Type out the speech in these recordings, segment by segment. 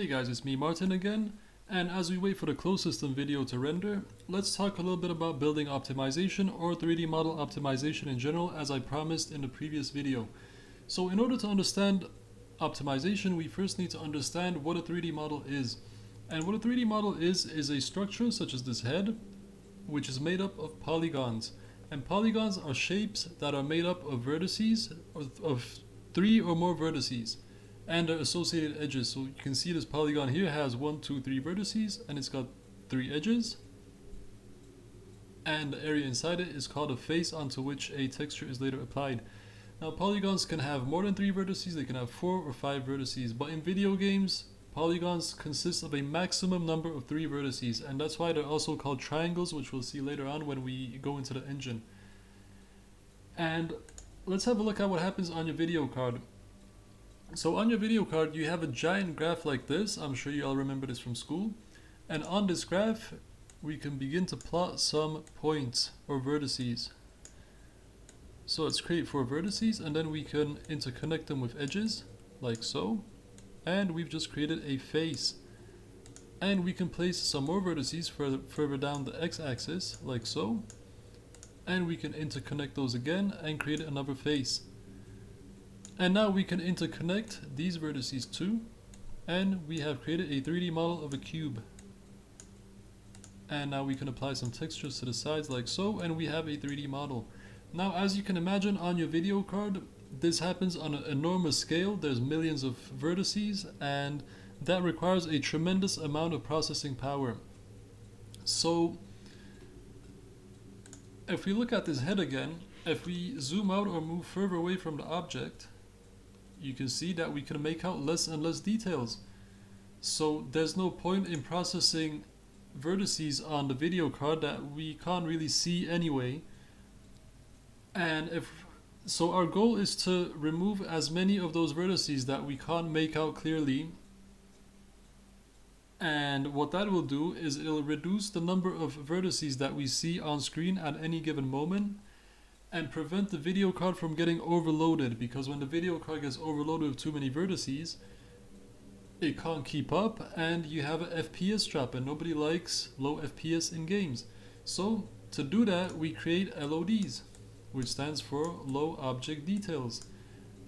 Hey guys, it's me Martin again, and as we wait for the closed system video to render, let's talk a little bit about building optimization or 3D model optimization in general, as I promised in the previous video. So in order to understand optimization, we first need to understand what a 3D model is. And what a 3D model is a structure such as this head, which is made up of polygons. And polygons are shapes that are made up of vertices, of 3 or more vertices, and their associated edges. So you can see this polygon here has 1, 2, 3 vertices, and it's got 3 edges. And the area inside it is called a face, onto which a texture is later applied. Now polygons can have more than 3 vertices, they can have 4 or 5 vertices, but in video games, polygons consist of a maximum number of 3 vertices, and that's why they're also called triangles, which we'll see later on when we go into the engine. And let's have a look at what happens on your video card. So on your video card you have a giant graph like this. I'm sure you all remember this from school. And on this graph we can begin to plot some points or vertices. So let's create 4 vertices, and then we can interconnect them with edges like so. And we've just created a face. And we can place some more vertices further down the x-axis like so. And we can interconnect those again and create another face. And now we can interconnect these vertices too, and we have created a 3D model of a cube. And now we can apply some textures to the sides like so, and we have a 3D model. Now, as you can imagine, on your video card, this happens on an enormous scale. There's millions of vertices, and that requires a tremendous amount of processing power. So if we look at this head again, if we zoom out or move further away from the object, you can see that we can make out less and less details. So there's no point in processing vertices on the video card that we can't really see anyway. And so our goal is to remove as many of those vertices that we can't make out clearly. And what that will do is it'll reduce the number of vertices that we see on screen at any given moment, and prevent the video card from getting overloaded, because when the video card gets overloaded with too many vertices, it can't keep up and you have an FPS drop, and nobody likes low FPS in games. So to do that, we create LODs, which stands for low object details.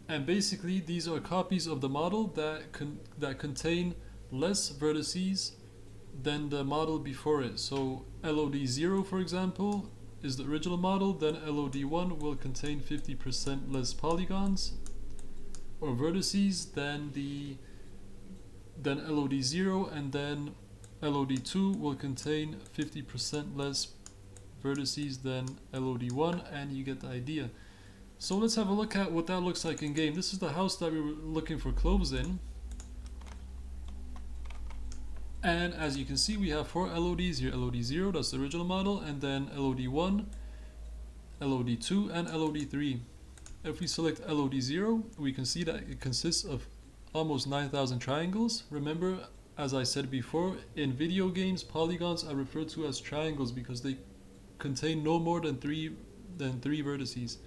And basically these are copies of the model that contain less vertices than the model before it. So LOD 0, for example, is the original model, then LOD 1 will contain 50% less polygons or vertices than LOD 0, and then LOD 2 will contain 50% less vertices than LOD 1, and you get the idea. So let's have a look at what that looks like in game. This is the house that we were looking for clothes in. And as you can see, we have 4 LODs here. LOD 0, that's the original model, and then LOD 1, LOD 2, and LOD 3. If we select LOD 0, we can see that it consists of almost 9,000 triangles. Remember, as I said before, in video games, polygons are referred to as triangles because they contain no more than 3 vertices.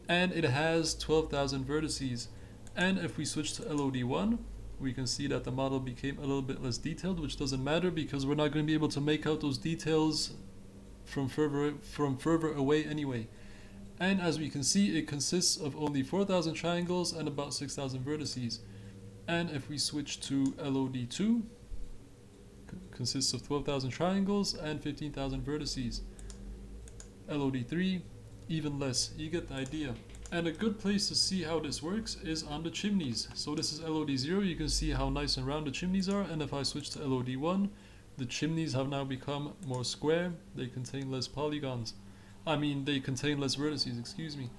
And it has 12,000 vertices. And if we switch to LOD 1, we can see that the model became a little bit less detailed, which doesn't matter because we're not going to be able to make out those details from further away anyway. And as we can see, it consists of only 4,000 triangles and about 6,000 vertices. And if we switch to LOD 2, consists of 12,000 triangles and 15,000 vertices. LOD 3, even less. You get the idea. And a good place to see how this works is on the chimneys. So this is LOD 0, you can see how nice and round the chimneys are, and if I switch to LOD 1, the chimneys have now become more square, they contain less polygons. They contain less vertices, excuse me.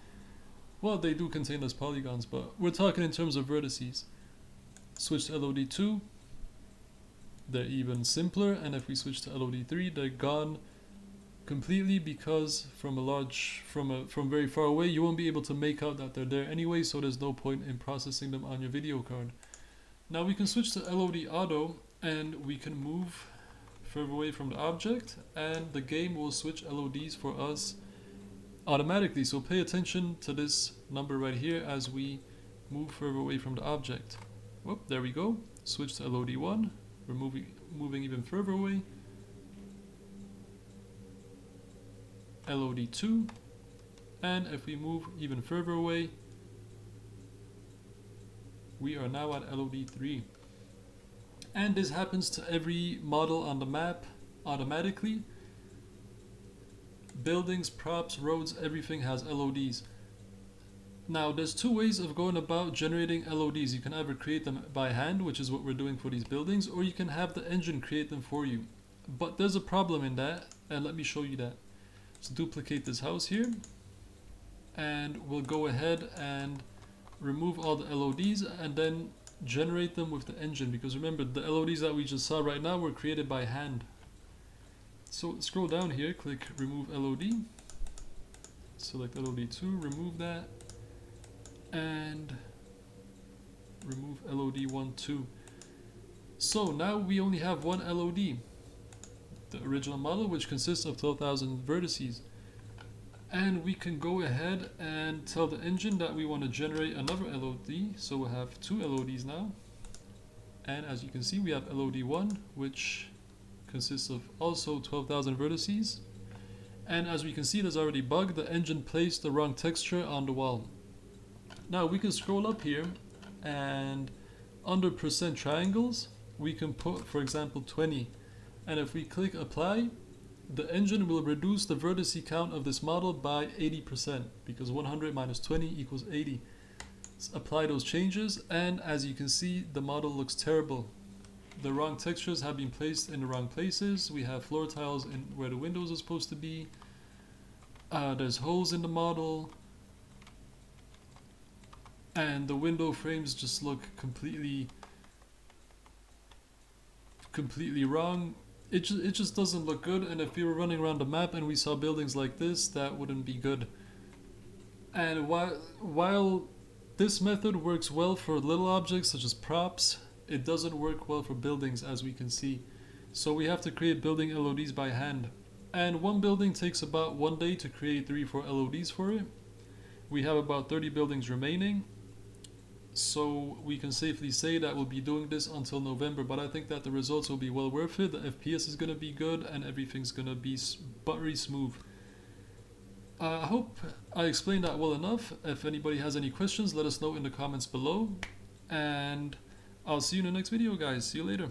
Well, they do contain less polygons, but we're talking in terms of vertices. Switch to LOD 2, they're even simpler, and if we switch to LOD 3, they're gone completely, because from very far away you won't be able to make out that they're there anyway, so there's no point in processing them on your video card. Now we can switch to LOD auto, and we can move further away from the object, and the game will switch LODs for us automatically. So pay attention to this number right here as we move further away from the object. Whoop, there we go. switch to LOD1, we're moving even further away, LOD2, and if we move even further away, we are now at LOD3. And this happens to every model on the map automatically. Buildings, props, roads, everything has LODs. Now there's two ways of going about generating LODs. You can either create them by hand, which is what we're doing for these buildings, or you can have the engine create them for you. But there's a problem in that, and let me show you that. Let's duplicate this house here, and we'll go ahead and remove all the LODs and then generate them with the engine, because remember, the LODs that we just saw right now were created by hand. So scroll down here, click remove LOD, select LOD2, remove that, and remove LOD1 too. So now we only have one LOD, the original model, which consists of 12,000 vertices. And we can go ahead and tell the engine that we want to generate another LOD, so we'll have two LODs now. And as you can see, we have LOD1, which consists of also 12,000 vertices. And as we can see, there's already a bug. The engine placed the wrong texture on the wall. Now we can scroll up here, and under percent triangles, we can put, for example, 20. And if we click apply, the engine will reduce the vertice count of this model by 80%, because 100 minus 20 equals 80. Let's apply those changes, and as you can see, the model looks terrible. The wrong textures have been placed in the wrong places. We have floor tiles in where the windows are supposed to be. There's holes in the model. And the window frames just look completely wrong. It just doesn't look good, and if we were running around the map and we saw buildings like this, that wouldn't be good. And while this method works well for little objects such as props, it doesn't work well for buildings, as we can see. So we have to create building LODs by hand. And one building takes about 1 day to create 3-4 LODs for it. We have about 30 buildings remaining. So we can safely say that we'll be doing this until November, but I think that the results will be well worth it. The FPS is going to be good and everything's going to be buttery smooth. I hope I explained that well enough. If anybody has any questions, let us know in the comments below. And I'll see you in the next video, guys. See you later.